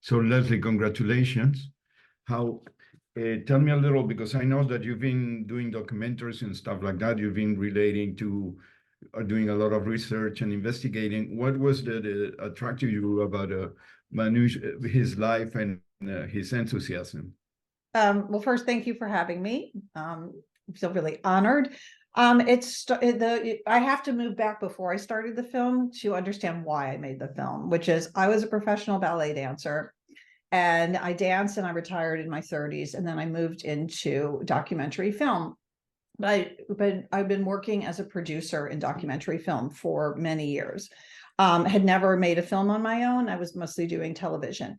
So Leslie, congratulations. How, tell me a little, because I know that you've been doing documentaries and stuff like that. You've been relating to, doing a lot of research and investigating. What was that attracted you about Manish, his life and his enthusiasm? Well, first, thank you for having me. I feel really honored. I have to move back before I started the film to understand why I made the film, which is I was a professional ballet dancer and I danced and I retired in my 30s, and then I moved into documentary film. But I've been working as a producer in documentary film for many years. Had never made a film on my own. I was mostly doing television.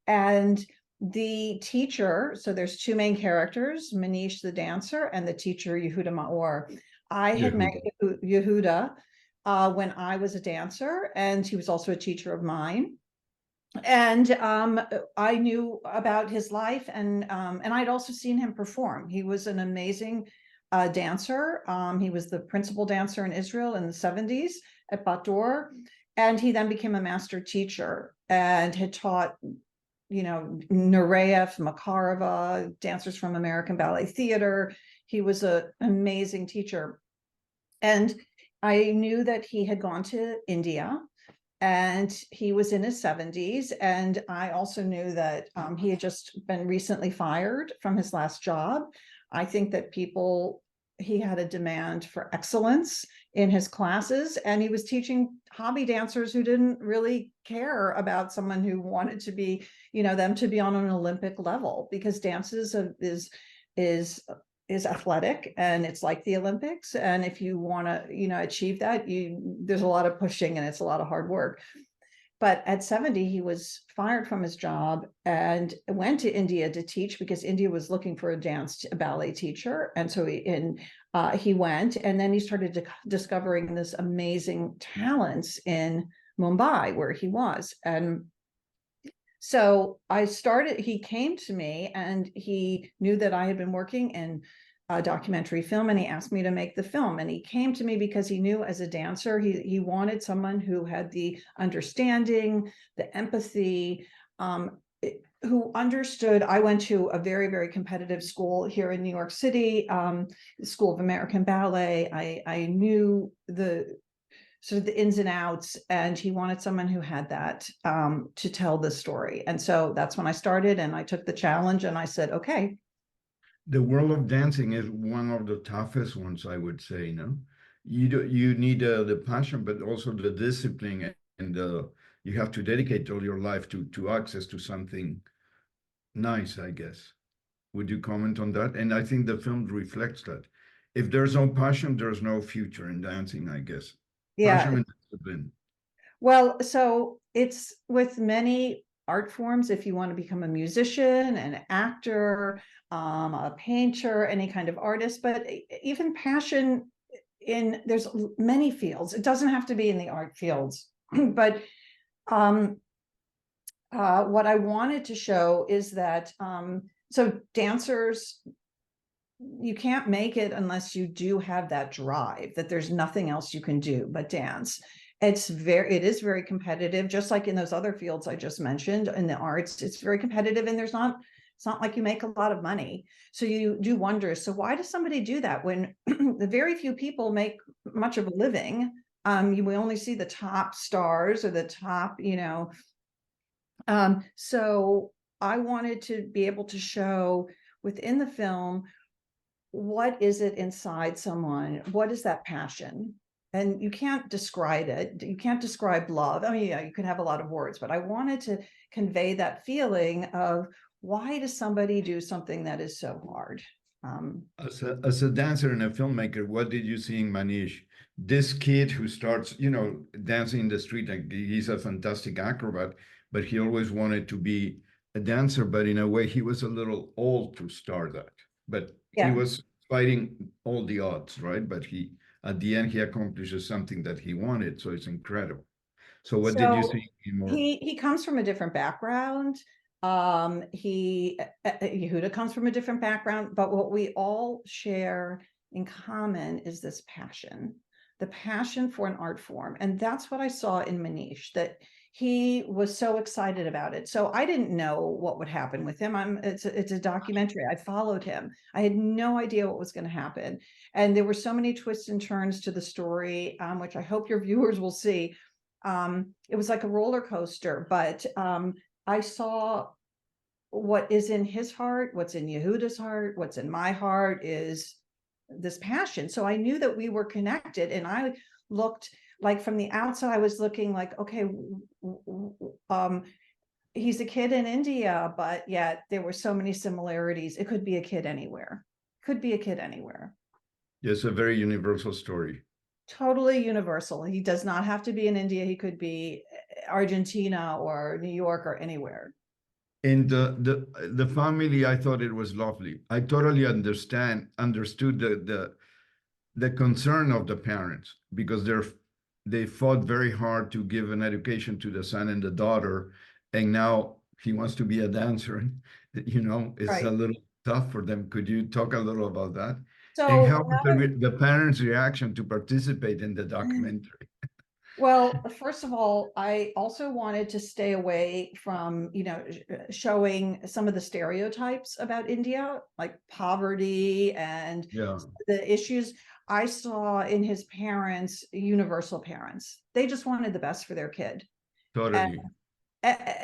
And the teacher, so there's two main characters, Manish the dancer and the teacher Yehuda Maor. I had met Yehuda when I was a dancer, and he was also a teacher of mine. And I knew about his life, and I'd also seen him perform. He was an amazing dancer. He was the principal dancer in Israel in the 70s at Bat Dor, and he then became a master teacher and had taught, Nureyev, Makarova, dancers from American Ballet Theater. He was an amazing teacher. And I knew that he had gone to India and he was in his 70s. And I also knew that he had just been recently fired from his last job. I think that he had a demand for excellence in his classes, and he was teaching hobby dancers who didn't really care about someone who wanted to be, them to be on an Olympic level, because dance is athletic and it's like the Olympics. And if you want to, achieve that, there's a lot of pushing and it's a lot of hard work. But at 70, he was fired from his job and went to India to teach, because India was looking for a ballet teacher. And so he went, and then he started discovering this amazing talents in Mumbai, where he was. And so he came to me, and he knew that I had been working in documentary film, and he asked me to make the film. And he came to me because he knew, as a dancer, he wanted someone who had the understanding, the empathy, who understood. I went to a very, very competitive school here in New York City, the School of American Ballet. I knew the sort of the ins and outs, and he wanted someone who had that to tell the story. And so that's when I started, and I took the challenge, and I said, okay. The world of dancing is one of the toughest ones, I would say. No, you need the passion, but also the discipline, and you have to dedicate all your life to access to something nice, I guess. Would you comment on that? And I think the film reflects that. If there's no passion, there's no future in dancing, I guess. Yeah. Passion and discipline. Well, so it's with many art forms. If you want to become a musician, an actor, a painter, any kind of artist, but even passion there's many fields. It doesn't have to be in the art fields, but what I wanted to show is that so dancers, you can't make it unless you do have that drive, that there's nothing else you can do but dance. It is very competitive, just like in those other fields I just mentioned. In the arts, it's very competitive, and it's not like you make a lot of money. So you do wonders. So why does somebody do that when the very few people make much of a living? We only see the top stars or the top, so I wanted to be able to show within the film, what is it inside someone? What is that passion? And you can't describe it. You can't describe love. I mean, yeah, you can have a lot of words, but I wanted to convey that feeling of, why does somebody do something that is so hard? As a dancer and a filmmaker, what did you see in Manish? This kid who starts, dancing in the street, and he's a fantastic acrobat, but he always wanted to be a dancer, but in a way he was a little old to start that. But Yeah. He was fighting all the odds, right? But at the end, he accomplishes something that he wanted. So it's incredible. So what did you see more? He comes from a different background. Yehuda comes from a different background, but what we all share in common is this passion, the passion for an art form. And that's what I saw in Manish, that he was so excited about it. So I didn't know what would happen with him. It's a documentary. I followed him. I had no idea what was going to happen. And there were so many twists and turns to the story, which I hope your viewers will see. It was like a roller coaster, but I saw what is in his heart, what's in Yehuda's heart, what's in my heart is this passion. So I knew that we were connected, and I looked like from the outside, I was looking like, okay, he's a kid in India, but yet there were so many similarities. It could be a kid anywhere. Could be a kid anywhere. It's a very universal story. Totally universal. He does not have to be in India. He could be Argentina or New York or anywhere. And the family, I thought it was lovely. I totally understood the concern of the parents, because they fought very hard to give an education to the son and the daughter, and now he wants to be a dancer. It's a Right. little tough for them. Could you talk a little about that? And So how was the parents' reaction to participate in the documentary? well, first of all, I also wanted to stay away from, showing some of the stereotypes about India, like poverty and Yeah, the issues. I saw in his parents, universal parents. They just wanted the best for their kid. And totally.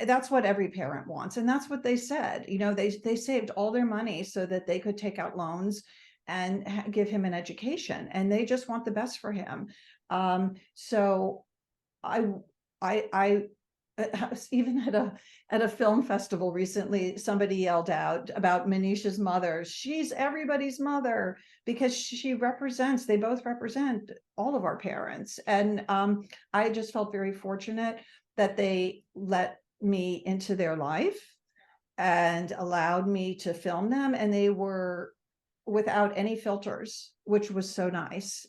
that's what every parent wants. And that's what they said. They saved all their money so that they could take out loans and give him an education. And they just want the best for him. So I I even at a film festival recently, somebody yelled out about Manish's mother. She's everybody's mother because they both represent all of our parents. And I just felt very fortunate that they let me into their life and allowed me to film them, and they were without any filters, which was so nice.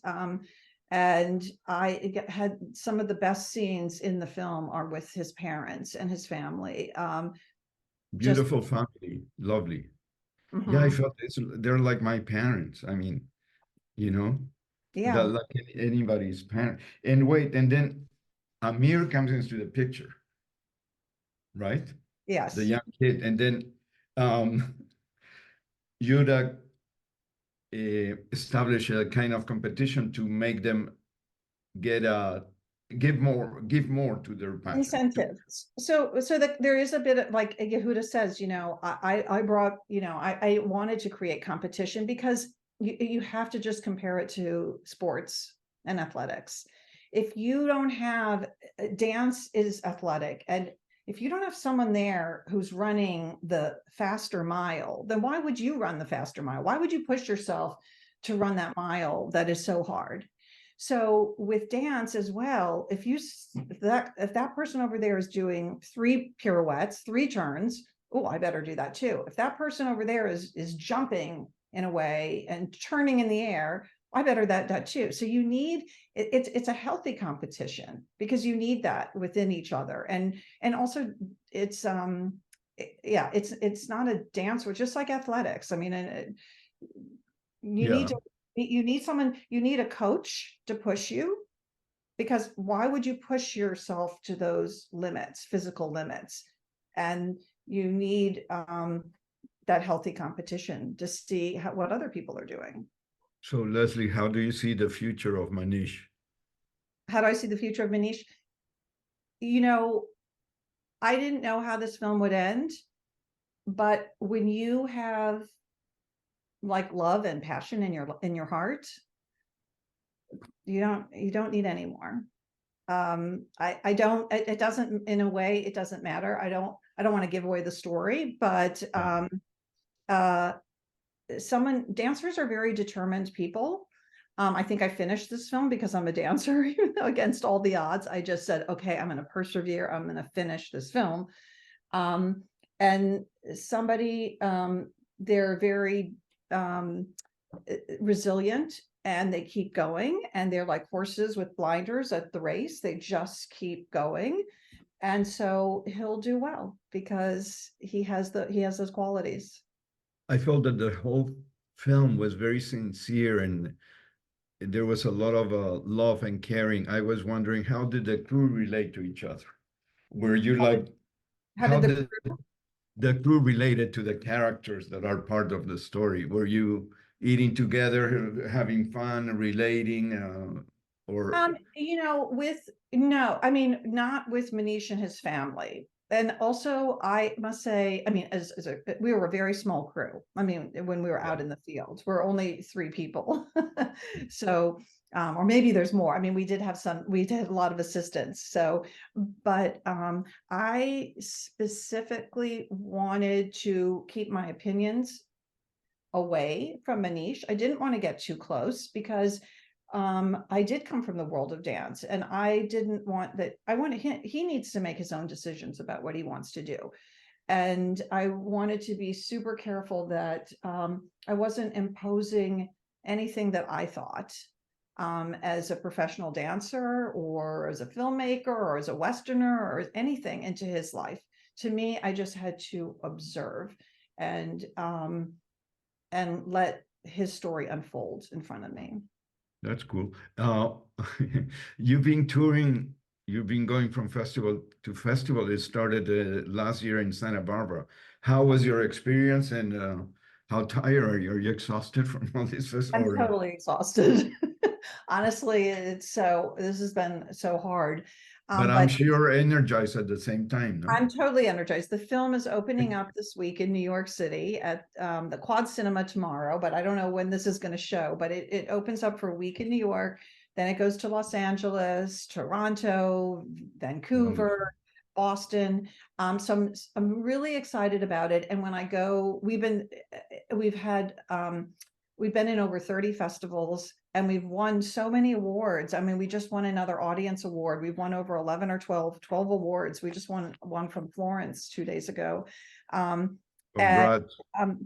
And I had some of the best scenes in the film are with his parents and his family. Just Beautiful family, lovely. Yeah, I mhm. felt they're like my parents. I mean, you know, Yeah, like anybody's parent. And wait, and then Amir comes into the picture, right? The yes. young kid, and then um, Yuda establish a kind of competition to make them get give more to their passion. Incentives. So that there is a bit of, like Yehuda says, I brought, I wanted to create competition because you have to just compare it to sports and athletics. If you don't have dance is athletic, and if you don't have someone there who's running the faster mile, then why would you run the faster mile? Why would you push yourself to run that mile that is so hard? So with dance as well, if that person over there is doing 3 pirouettes, 3 turns, oh, I better do that too. If that person over there is jumping in a way and turning in the air, I better that too. So you need it's a healthy competition because you need that within each other, and also it's yeah, it's not a dance, which just like athletics. I mean, you need Yeah, to you need someone, you need a coach to push you, because why would you push yourself to those limits, physical limits? And you need that healthy competition to see what other people are doing. so Leslie, how do you see the future of Manish? How do I see the future of Manish? You know, I didn't know how this film would end, but when you have like love and passion in your heart, you don't need any more. I don't, it doesn't, in a way, it doesn't matter. I don't want to give away the story, but Yeah. uh dancers are very determined people. I think I finished this film because I'm a dancer, even though against all the odds. I just said, okay, I'm going to persevere, I'm going to finish this film. um and they're very resilient, and they keep going, and they're like horses with blinders at the race. They just keep going, and so he'll do well because he has those qualities. I felt that the whole film was very sincere, and there was a lot of love and caring. I was wondering, how did the crew relate to each other? Were you like, How how did did the crew related to the characters that are part of the story? Were you eating together, having fun, relating, or no, I mean, not with Manish and his family. And also, I must say, I mean, we were a very small crew. I mean, when we were out in the field, we're only 3 people. So, or maybe there's more. I mean, we did a lot of assistants. So, but I specifically wanted to keep my opinions away from Manish. I didn't want to get too close because I did come from the world of dance, and I didn't want that. He needs to make his own decisions about what he wants to do. And I wanted to be super careful that I wasn't imposing anything that I thought as a professional dancer or as a filmmaker or as a Westerner or anything into his life. To me, I just had to observe and let his story unfold in front of me. that's cool. You've been touring, you've been going from festival to festival. It started last year in Santa Barbara. How was your experience, and how tired are you? Are you exhausted from all this? I'm Or, totally exhausted. Honestly, this has been so hard. but I'm But sure energized at the same time, no? I'm totally energized. The film is opening up this week in New York City at the Quad Cinema tomorrow, but I don't know when this is going to show, but it opens up for a week in New York. Then it goes to Los Angeles, Toronto, Wonderful. Vancouver, Boston. So I'm really excited about it. And when I go, we've been in over 30 festivals, and we've won so many awards. I mean, we just won another audience award. We've won over 11 or 12 awards. We just won one from Florence 2 days ago. And Congrats.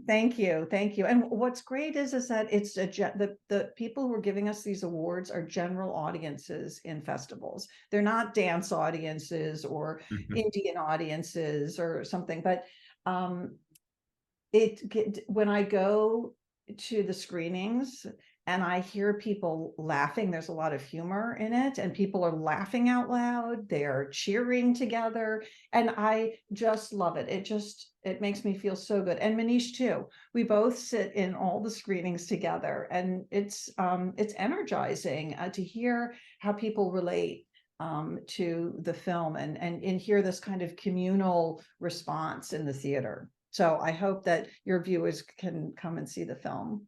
thank you. And what's great is that it's the people who are giving us these awards are general audiences in festivals. They're not dance audiences or Indian audiences or something. But when I go to the screenings and I hear people laughing, there's a lot of humor in it, and people are laughing out loud, they're cheering together, and I just love it. It makes me feel so good. And Manish too. We both sit in all the screenings together, and it's energizing to hear how people relate to the film and hear this kind of communal response in the theater. So I hope that your viewers can come and see the film.